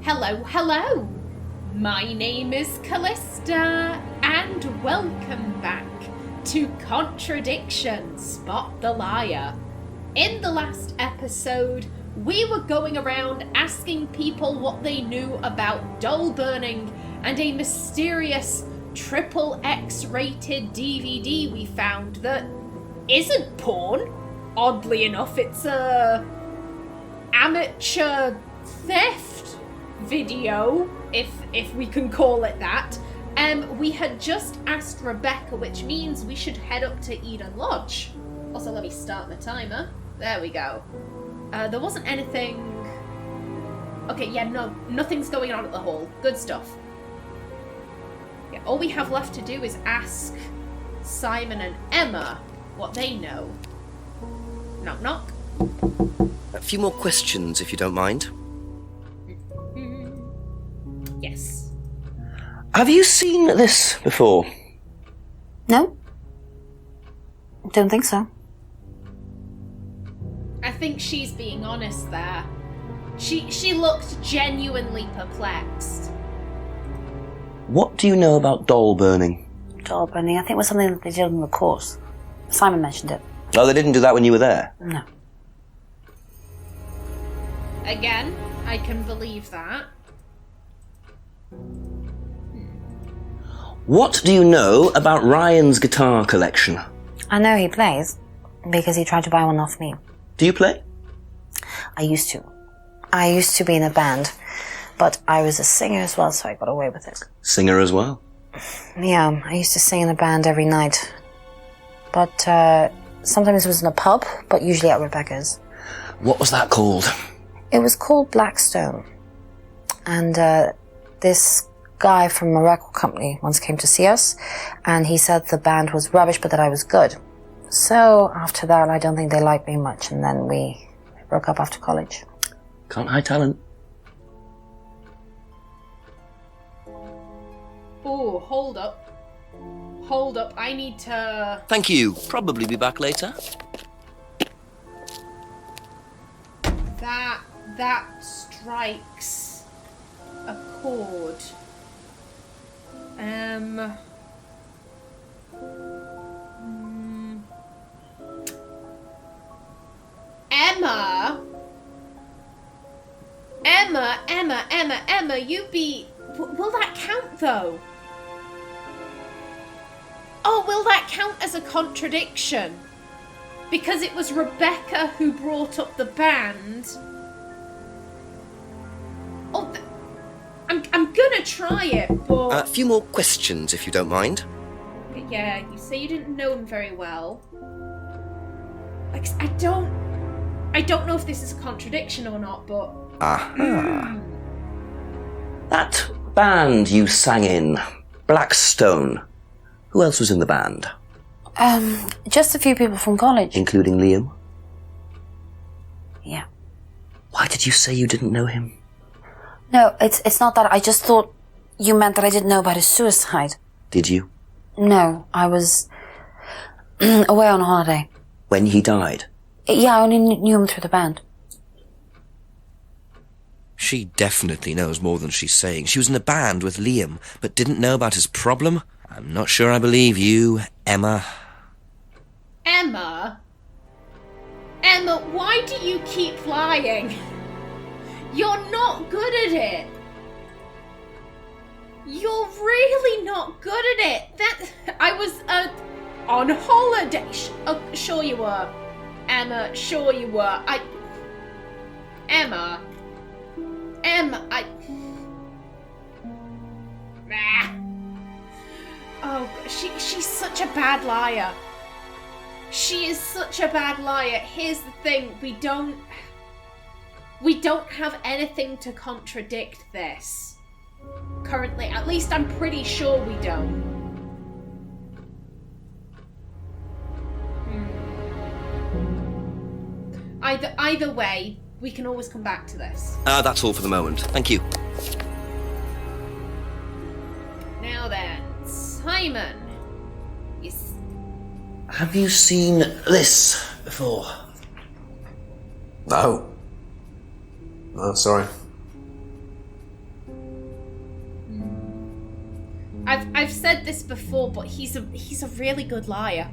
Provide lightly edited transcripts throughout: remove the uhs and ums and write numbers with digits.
Hello. My name is Callista, and welcome back to Contradiction, Spot the Liar. In the last episode, we were going around asking people what they knew about doll burning and a mysterious XXX rated DVD we found that isn't porn. Oddly enough, it's a amateur theft video, if we can call it that. We had just asked Rebecca, which means we should head up to Eden Lodge. Also, let me start the timer. There we go. There wasn't anything... Okay, yeah, no, nothing's going on at the hall. Good stuff. Yeah, all we have left to do is ask Simon and Emma what they know. Knock, knock. A few more questions, if you don't mind. Yes. Have you seen this before? No. Don't think so. I think she's being honest there. She looked genuinely perplexed. What do you know about doll burning? Doll burning, I think it was something that they did on the course. Simon mentioned it. Oh, they didn't do that when you were there? No. Again, I can believe that. What do you know about Ryan's guitar collection? I know he plays, because he tried to buy one off me. Do you play? I used to. I used to be in a band, but I was a singer as well, so I got away with it. Singer as well? Yeah, I used to sing in a band every night. But sometimes it was in a pub, but usually at Rebecca's. What was that called? It was called Blackstone. And this guy from a record company once came to see us, and he said the band was rubbish, but that I was good. So after that, I don't think they liked me much, and then we broke up after college. Can't hide talent. Oh, hold up. Hold up, I need to... Thank you. Probably be back later. That strikes a chord. Emma, you be... Will that count, though? Oh, will that count as a contradiction? Because it was Rebecca who brought up the band. Oh, I'm gonna try it, but... A few more questions, if you don't mind. Yeah, you say you didn't know him very well. Like, I don't know if this is a contradiction or not, but... Aha. That band you sang in, Blackstone, who else was in the band? Just a few people from college. Including Liam? Yeah. Why did you say you didn't know him? No, it's not that. I just thought you meant that I didn't know about his suicide. Did you? No, I was away on holiday. When he died? Yeah, I only knew him through the band. She definitely knows more than she's saying. She was in a band with Liam, but didn't know about his problem? I'm not sure I believe you, Emma. Emma, why do you keep lying? You're not good at it. You're really not good at it. I was on holiday. Sure you were. Emma, sure you were. Emma, Oh, she's such a bad liar. She is such a bad liar. Here's the thing, we don't have anything to contradict this. Currently, at least I'm pretty sure we don't. Either way, we can always come back to this. That's all for the moment. Thank you. Now then, Simon. Yes. Have you seen this before? No. No, sorry. I've said this before, but he's a really good liar.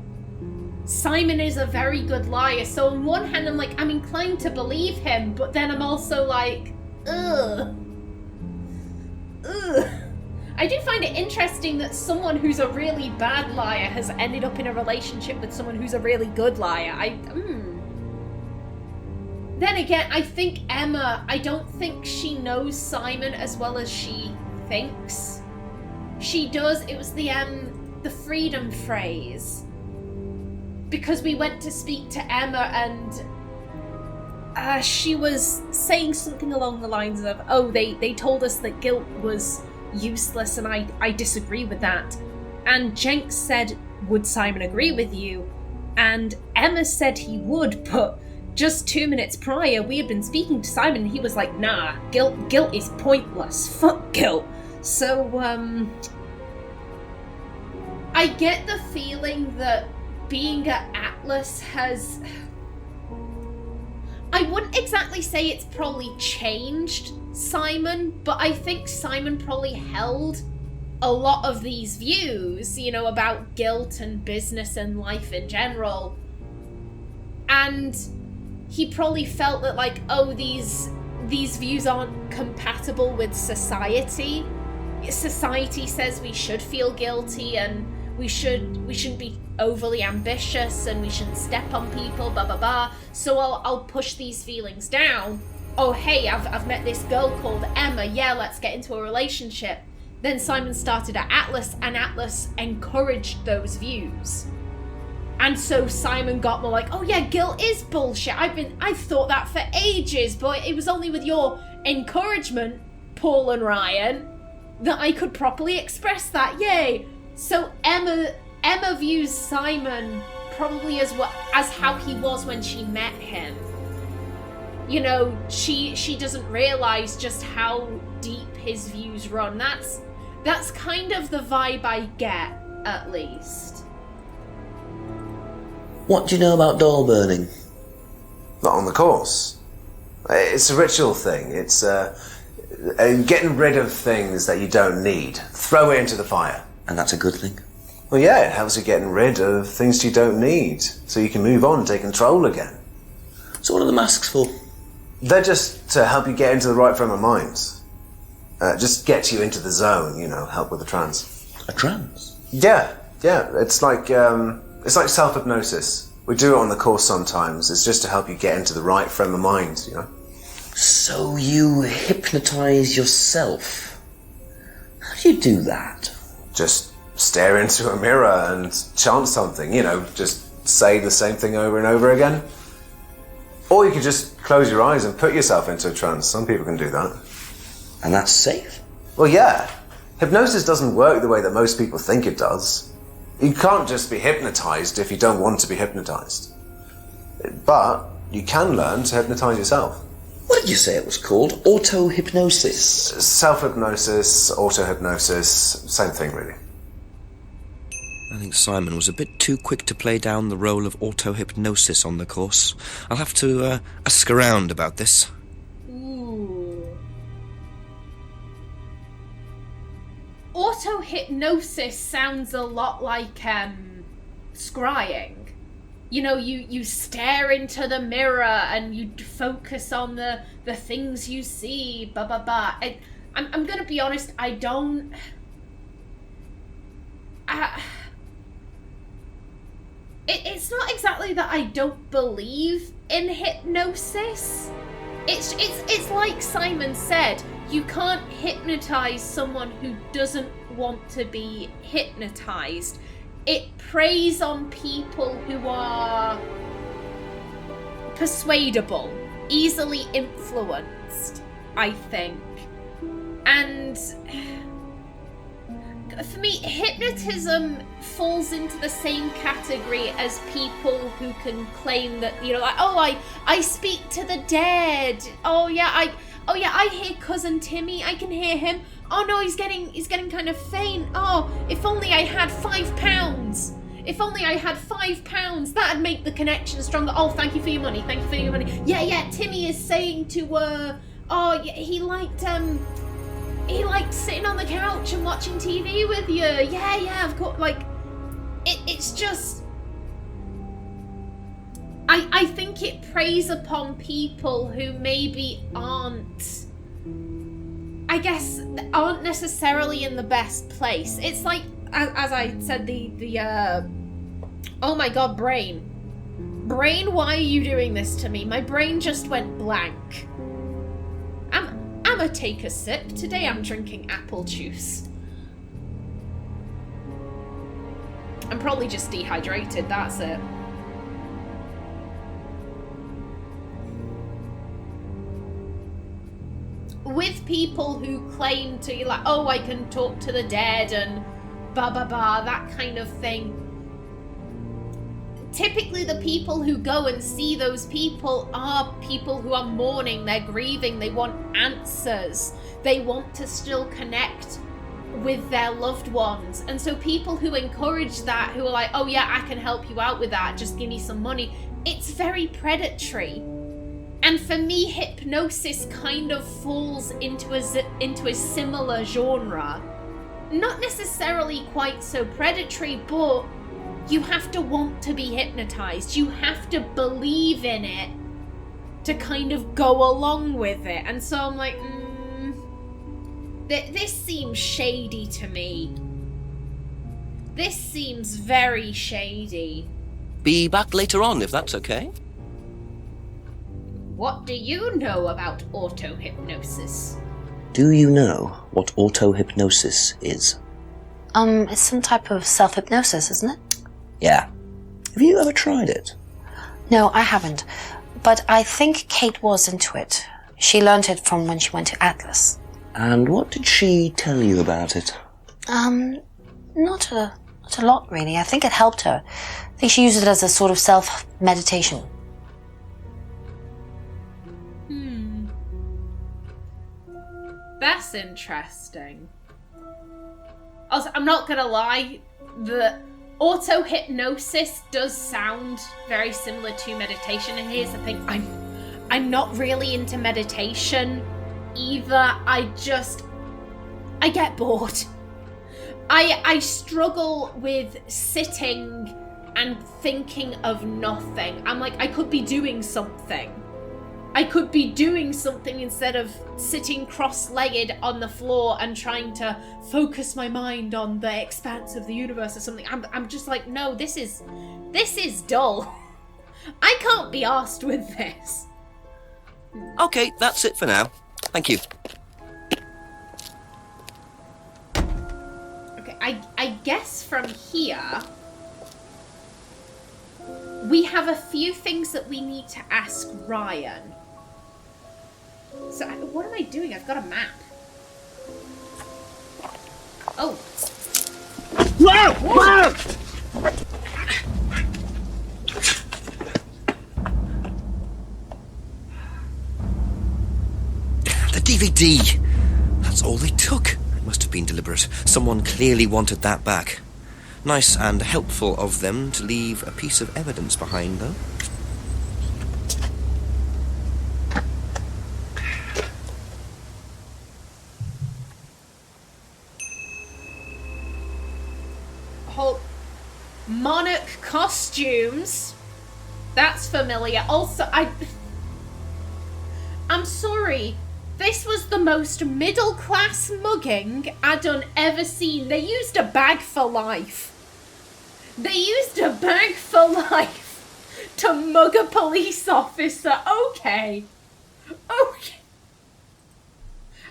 Simon is a very good liar. So on one hand, I'm inclined to believe him, but then I'm also like, ugh. I do find it interesting that someone who's a really bad liar has ended up in a relationship with someone who's a really good liar. Then again, I think Emma, I don't think she knows Simon as well as she thinks she does. It was the freedom phrase. Because we went to speak to Emma and she was saying something along the lines of, oh, they told us that guilt was useless, and I disagree with that. And Jenks said, would Simon agree with you? And Emma said he would, but just 2 minutes prior, we had been speaking to Simon and he was like, nah, guilt is pointless. Fuck guilt. So, I get the feeling that being at Atlas has... I wouldn't exactly say it's probably changed Simon, but I think Simon probably held a lot of these views, about guilt and business and life in general. And he probably felt that, these views aren't compatible with society. Society says we should feel guilty and we shouldn't be overly ambitious and we shouldn't step on people, blah blah blah. So I'll push these feelings down. Oh hey, I've met this girl called Emma, yeah, let's get into a relationship. Then Simon started at Atlas and Atlas encouraged those views. And so Simon got more like, oh yeah, guilt is bullshit. I've thought that for ages, but it was only with your encouragement, Paul and Ryan, that I could properly express that. Yay. So Emma views Simon probably as how he was when she met him. She doesn't realize just how deep his views run. That's kind of the vibe I get, at least. What do you know about doll burning? Not on the course. It's a ritual thing. It's getting rid of things that you don't need. Throw it into the fire. And that's a good thing? Well, yeah, it helps you getting rid of things you don't need, so you can move on and take control again. So what are the masks for? They're just to help you get into the right frame of mind. Just get you into the zone, help with the trance. A trance? Yeah. It's like self-hypnosis. We do it on the course sometimes. It's just to help you get into the right frame of mind, So you hypnotize yourself? How do you do that? Just stare into a mirror and chant something, just say the same thing over and over again. Or you could just close your eyes and put yourself into a trance. Some people can do that. And that's safe? Well, yeah. Hypnosis doesn't work the way that most people think it does. You can't just be hypnotized if you don't want to be hypnotized. But you can learn to hypnotize yourself. What did you say it was called? Auto-hypnosis? Self-hypnosis, auto-hypnosis, same thing really. I think Simon was a bit too quick to play down the role of auto-hypnosis on the course. I'll have to ask around about this. Ooh. Auto-hypnosis sounds a lot like scrying. You stare into the mirror and you focus on the things you see, blah, blah, blah. I'm gonna be honest, I don't... It's not exactly that I don't believe in hypnosis. It's like Simon said, you can't hypnotize someone who doesn't want to be hypnotized. It preys on people who are persuadable, easily influenced, I think. And for me, hypnotism falls into the same category as people who can claim that, I speak to the dead. Oh yeah, I hear Cousin Timmy. I can hear him. Oh no, he's getting kind of faint. Oh, if only I had £5. If only I had £5, that'd make the connection stronger. Oh, thank you for your money. Thank you for your money. Yeah, Timmy is saying to, he liked he liked sitting on the couch and watching TV with you. Yeah, of course. Like, it's just... I think it preys upon people who maybe aren't... I guess, aren't necessarily in the best place. It's like, as I said, oh my god, brain. Brain, why are you doing this to me? My brain just went blank. I'ma take a sip. Today I'm drinking apple juice. I'm probably just dehydrated, that's it. With people who claim to, like, oh, I can talk to the dead and that kind of thing. Typically the people who go and see those people are people who are mourning, they're grieving, they want answers, they want to still connect with their loved ones. And so people who encourage that, who are like, oh yeah, I can help you out with that, just give me some money, it's very predatory. And for me, hypnosis kind of falls into a similar genre. Not necessarily quite so predatory, but you have to want to be hypnotized. You have to believe in it to kind of go along with it. And so I'm like, this seems shady to me. This seems very shady. Be back later on, if that's okay. What do you know about auto-hypnosis? Do you know what auto-hypnosis is? It's some type of self-hypnosis, isn't it? Yeah. Have you ever tried it? No, I haven't. But I think Kate was into it. She learned it from when she went to Atlas. And what did she tell you about it? Not a lot, really. I think it helped her. I think she used it as a sort of self-meditation. That's interesting. Also, I'm not gonna lie, the auto-hypnosis does sound very similar to meditation, and here's the thing, I'm not really into meditation either. I get bored. I struggle with sitting and thinking of nothing. I'm like, I could be doing something. I could be doing something instead of sitting cross-legged on the floor and trying to focus my mind on the expanse of the universe or something. I'm just like, no, this is dull. I can't be arsed with this. Okay, that's it for now. Thank you. Okay, I guess from here we have a few things that we need to ask Ryan. So, what am I doing? I've got a map. Oh. Whoa! Whoa! The DVD! That's all they took. It must have been deliberate. Someone clearly wanted that back. Nice and helpful of them to leave a piece of evidence behind, though. Monarch costumes. That's familiar. Also, I'm sorry. This was the most middle-class mugging I'd ever seen. They used a bag for life. They used a bag for life to mug a police officer. Okay. Okay.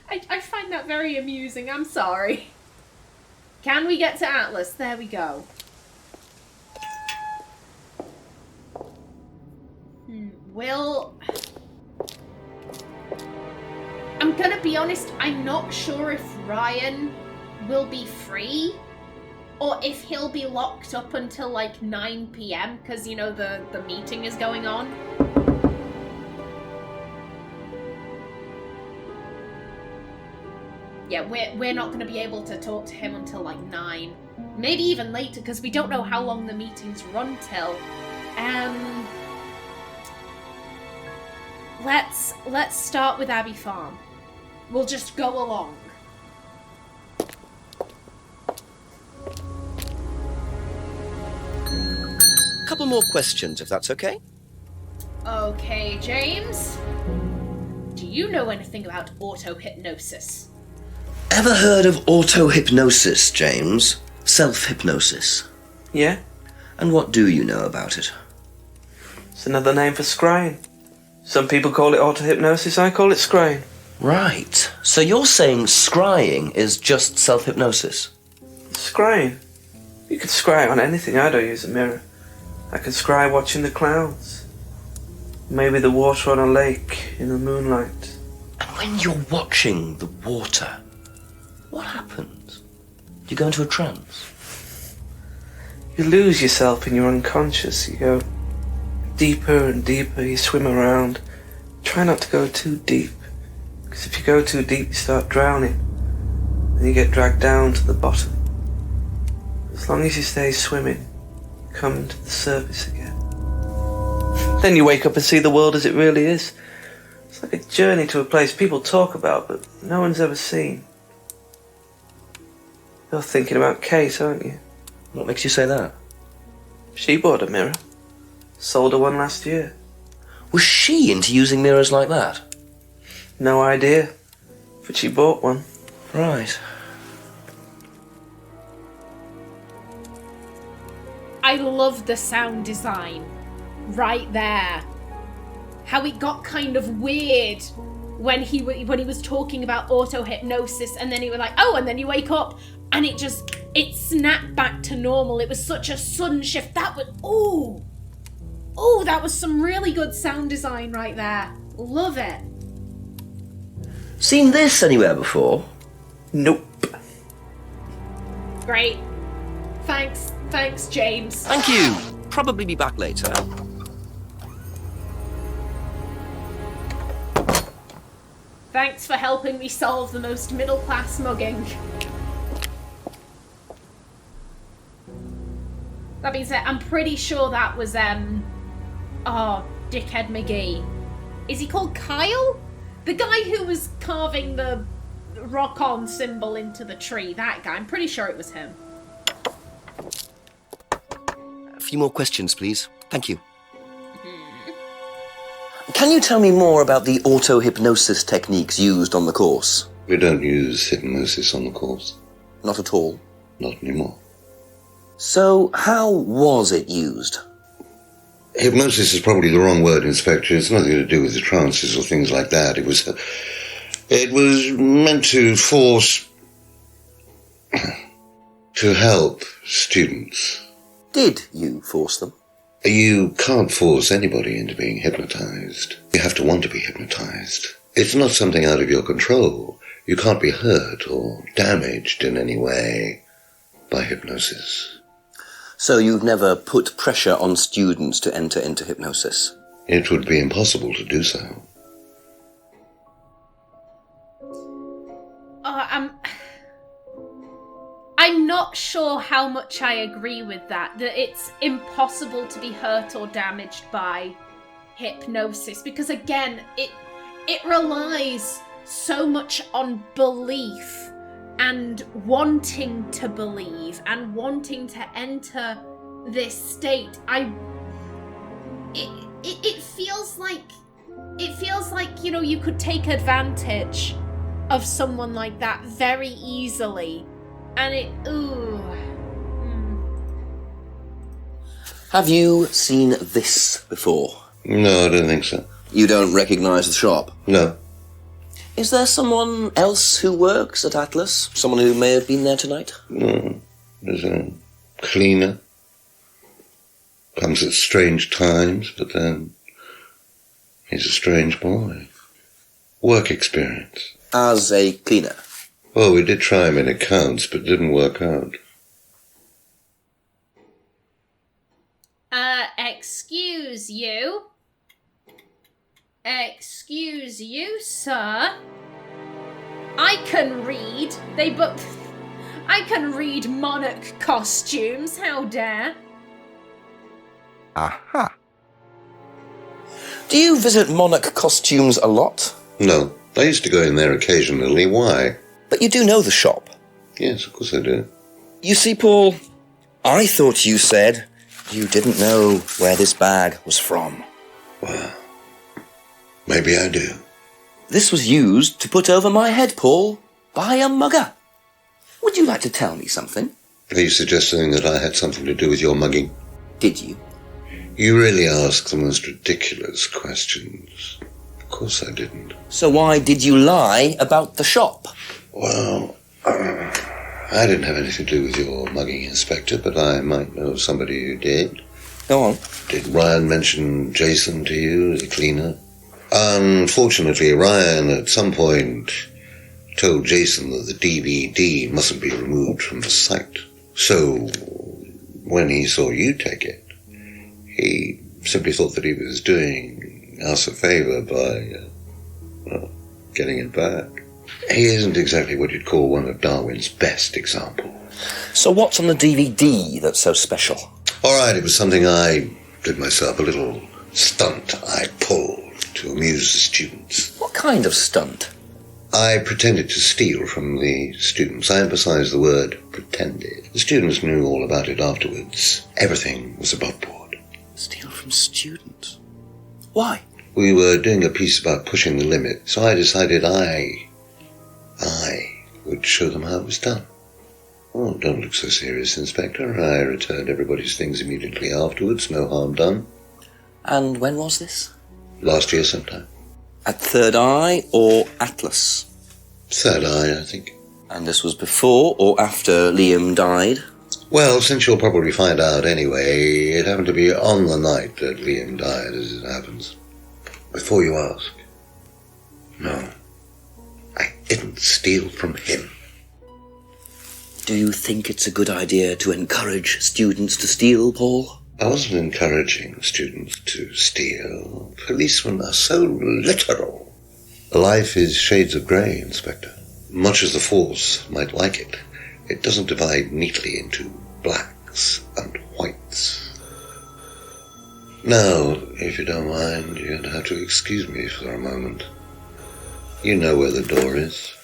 I find that very amusing. I'm sorry. Can we get to Atlas? There we go. I'm gonna be honest, I'm not sure if Ryan will be free or if he'll be locked up until like 9 PM because, you know, the meeting is going on. Yeah, we're not gonna be able to talk to him until like 9. Maybe even later because we don't know how long the meetings run till. Let's start with Abbey Farm. We'll just go along. couple more questions, if that's okay. Okay, James. Do you know anything about auto-hypnosis? Ever heard of auto-hypnosis, James? Self-hypnosis. Yeah, And what do you know about it? it's another name for scrying. Some people call it auto-hypnosis, I call it scrying. Right. So you're saying scrying is just self-hypnosis? Scrying? You could scry on anything. I don't use a mirror. I can scry watching the clouds. Maybe the water on a lake in the moonlight. And when you're watching the water, what happens? Do you go into a trance? You lose yourself in your unconscious. You go deeper and deeper. You swim around. Try not to go too deep. Because if you go too deep, you start drowning. And you get dragged down to the bottom. As long as you stay swimming, you come to the surface again. Then you wake up and see the world as it really is. It's like a journey to a place people talk about, but no one's ever seen. You're thinking about Kate, aren't you? What makes you say that? She bought a mirror. Sold her one last year. Was she into using mirrors like that? No idea. But she bought one. Right. I love the sound design right there. How it got kind of weird when he was talking about auto-hypnosis, and then he was like, oh, and then you wake up and it snapped back to normal. It was such a sudden shift. That was that was some really good sound design right there. Love it. Seen this anywhere before? Nope. Great. Thanks, James. Thank you. Probably be back later. Thanks for helping me solve the most middle-class mugging. That being said, I'm pretty sure that was, Dickhead McGee. Is he called Kyle? The guy who was carving the rock-on symbol into the tree. That guy. I'm pretty sure it was him. A few more questions, please. Thank you. Can you tell me more about the auto-hypnosis techniques used on the course? We don't use hypnosis on the course. Not at all. Not anymore. So, how was it used? Hypnosis is probably the wrong word, Inspector. It's nothing to do with the trances or things like that. It was meant to force... to help students. Did you force them? You can't force anybody into being hypnotized. You have to want to be hypnotized. It's not something out of your control. You can't be hurt or damaged in any way by hypnosis. So you've never put pressure on students to enter into hypnosis? It would be impossible to do so. I'm not sure how much I agree with that it's impossible to be hurt or damaged by hypnosis, because again, it relies so much on belief and wanting to believe and wanting to enter this state. It feels like you could take advantage of someone like that very easily. And Have you seen this before? No, I don't think so. You don't recognise the shop? No. Is there someone else who works at Atlas? Someone who may have been there tonight? No. There's a cleaner. Comes at strange times, but then he's a strange boy. Work experience. As a cleaner? Well, we did try him in accounts, but it didn't work out. Excuse you? Excuse you, sir? I can read. I can read monarch costumes, how dare. Aha. Do you visit monarch costumes a lot? No. I used to go in there occasionally. Why? But you do know the shop. Yes, of course I do. You see, Paul, I thought you said You didn't know where this bag was from. Well, maybe I do. This was used to put over my head, Paul, by a mugger. Would you like to tell me something? Are you suggesting that I had something to do with your mugging? Did you? You really ask the most ridiculous questions. Of course I didn't. So why did you lie about the shop? Well, I didn't have anything to do with your mugging, Inspector, but I might know somebody who did. Go on. Did Ryan mention Jason to you as a cleaner? Unfortunately, Ryan at some point told Jason that the DVD mustn't be removed from the site. So, when he saw you take it, he simply thought that he was doing us a favour by, getting it back. He isn't exactly what you'd call one of Darwin's best examples. So what's on the DVD that's so special? All right, it was something I did myself, a little stunt I pulled to amuse the students. What kind of stunt? I pretended to steal from the students. I emphasize the word pretended. The students knew all about it afterwards. Everything was above board. Steal from students? Why? We were doing a piece about pushing the limit, so I decided I would show them how it was done. Oh, don't look so serious, Inspector. I returned everybody's things immediately afterwards. No harm done. And when was this? Last year sometime. At Third Eye or Atlas? Third Eye, I think. And this was before or after Liam died? Well, since you'll probably find out anyway, it happened to be on the night that Liam died, as it happens. Before you ask, no, I didn't steal from him. Do you think it's a good idea to encourage students to steal, Paul? I wasn't encouraging students to steal. Policemen are so literal. Life is shades of grey, Inspector. Much as the Force might like it, it doesn't divide neatly into blacks and whites. Now, if you don't mind, you're going to have to excuse me for a moment. You know where the door is.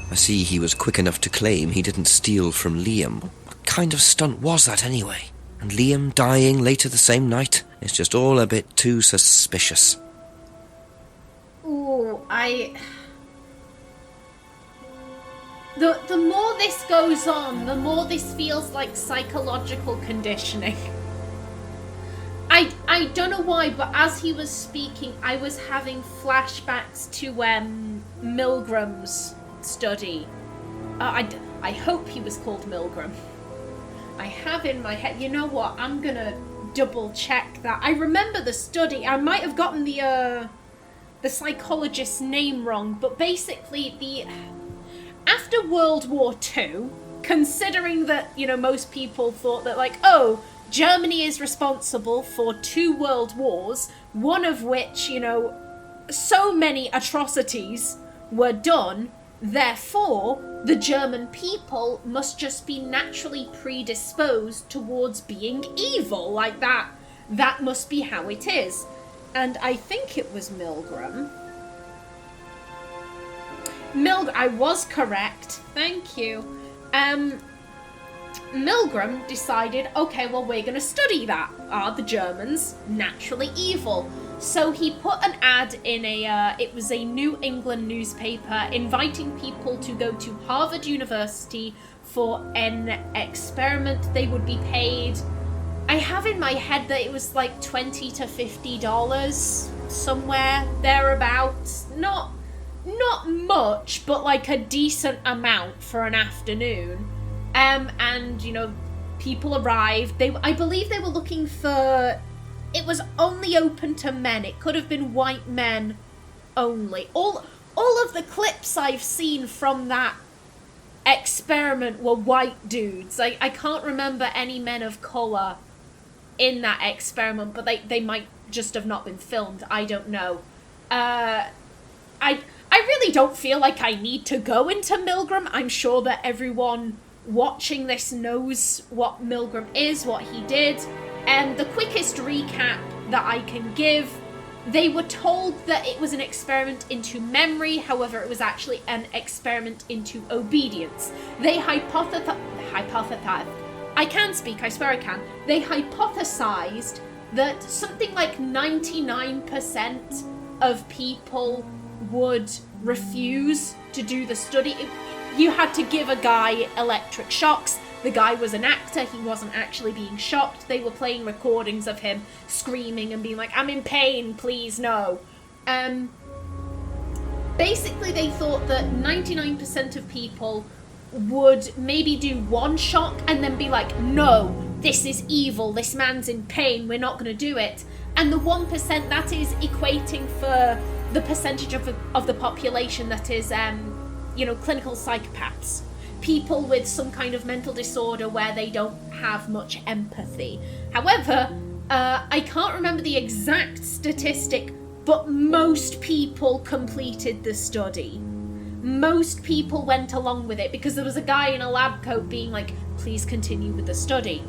I see he was quick enough to claim he didn't steal from Liam. What kind of stunt was that anyway? And Liam dying later the same night? It's just all a bit too suspicious. Ooh, The more this goes on, the more this feels like psychological conditioning. I don't know why, but as he was speaking, I was having flashbacks to Milgram's study. I hope he was called Milgram. I have in my head, you know what, I'm gonna double check that. I remember the study. I might have gotten the psychologist's name wrong, but basically after World War II, considering that, most people thought that Germany is responsible for 2 world wars, one of which, so many atrocities were done. Therefore, the German people must just be naturally predisposed towards being evil. Like that must be how it is. And I think it was Milgram. I was correct. Thank you. Milgram decided, okay, well, we're going to study that. Are the Germans naturally evil? So he put an ad in it was a New England newspaper inviting people to go to Harvard University for an experiment. They would be paid, I have in my head that it was like $20 to $50, somewhere thereabouts. Not much, but like a decent amount for an afternoon. And, people arrived. I believe they were looking for... It was only open to men. It could have been white men only. All of the clips I've seen from that experiment were white dudes. I can't remember any men of colour in that experiment, but they might just have not been filmed. I don't know. I really don't feel like I need to go into Milgram. I'm sure that everyone watching this knows what Milgram is, what he did. And the quickest recap that I can give They were told that it was an experiment into memory, however, it was actually an experiment into obedience. They hypothesized. I can speak, I swear I can. They hypothesized that something like 99% of people would refuse to do the study. You had to give a guy electric shocks. The guy was an actor, he wasn't actually being shocked. They were playing recordings of him screaming and being like, I'm in pain, please no. Basically they thought that 99% of people would maybe do one shock and then be like, no, this is evil, this man's in pain, we're not going to do it. And the 1%, that is equating for the percentage of the population that is, clinical psychopaths. People with some kind of mental disorder where they don't have much empathy. However, I can't remember the exact statistic, but most people completed the study. Most people went along with it because there was a guy in a lab coat being like, please continue with the study.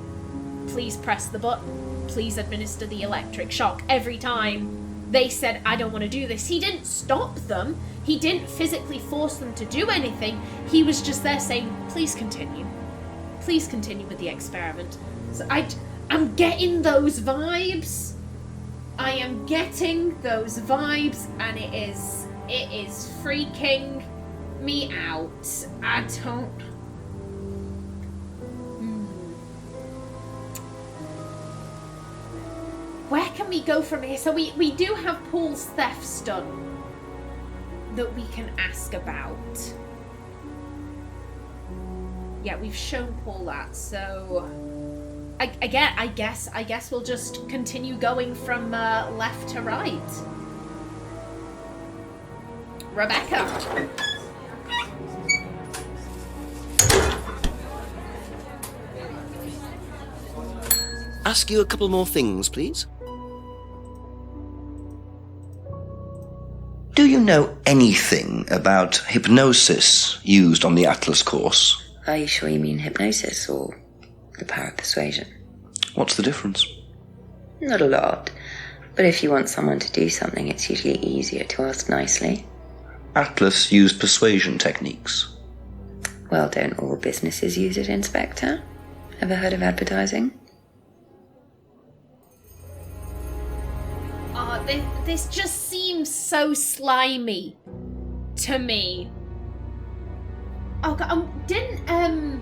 Please press the button. Please administer the electric shock. Every time they said, I don't want to do this. He didn't stop them. He didn't physically force them to do anything. He was just there saying, please continue. Please continue with the experiment. So I'm getting those vibes. I am getting those vibes, and it is freaking me out. I don't... Where can we go from here? So we do have Paul's theft stunt that we can ask about. Yeah, we've shown Paul that, so I guess we'll just continue going from left to right. Rebecca. Ask you a couple more things, please. Do you know anything about hypnosis used on the Atlas course? Are you sure you mean hypnosis or the power of persuasion? What's the difference? Not a lot. But if you want someone to do something, it's usually easier to ask nicely. Atlas used persuasion techniques. Well, don't all businesses use it, Inspector? Ever heard of advertising? This just seems so slimy to me. Oh God, didn't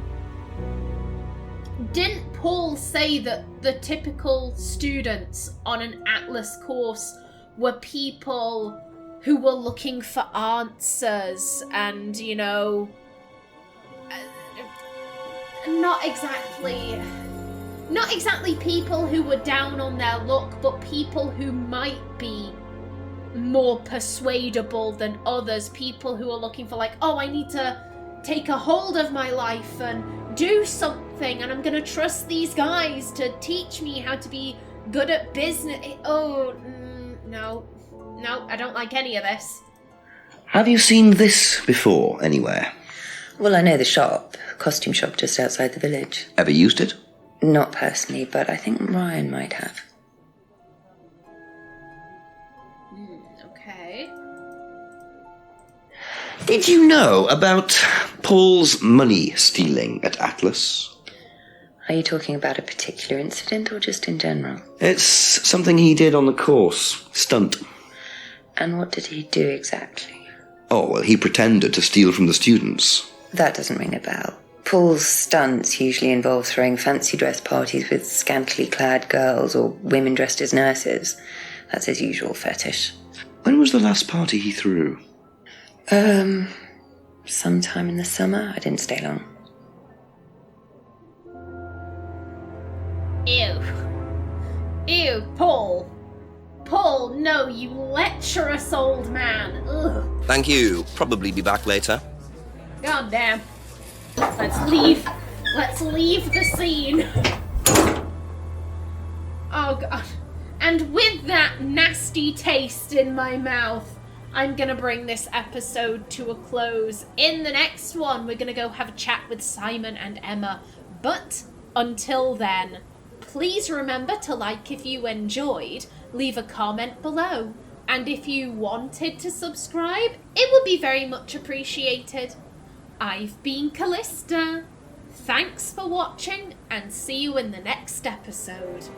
Paul say that the typical students on an Atlas course were people who were looking for answers and, not exactly people who were down on their luck, but people who might be more persuadable than others. People who are looking for I need to take a hold of my life and do something, and I'm gonna trust these guys to teach me how to be good at business. No, I don't like any of this. Have you seen this before anywhere? Well, I know the shop, costume shop just outside the village. Ever used it? Not personally, but I think Ryan might have. Okay. Did you know about Paul's money stealing at Atlas? Are you talking about a particular incident or just in general? It's something he did on the course. Stunt. And what did he do exactly? Oh, well, he pretended to steal from the students. That doesn't ring a bell. Paul's stunts usually involve throwing fancy dress parties with scantily clad girls or women dressed as nurses. That's his usual fetish. When was the last party he threw? Sometime in the summer. I didn't stay long. Ew, Paul. Paul, no, you lecherous old man. Ugh. Thank you. Probably be back later. God damn. Let's leave. Let's leave the scene. Oh God. And with that nasty taste in my mouth, I'm gonna bring this episode to a close. In the next one, we're gonna go have a chat with Simon and Emma. But until then, please remember to like if you enjoyed, leave a comment below, And if you wanted to subscribe, it would be very much appreciated. I've been Callista. Thanks for watching, and see you in the next episode.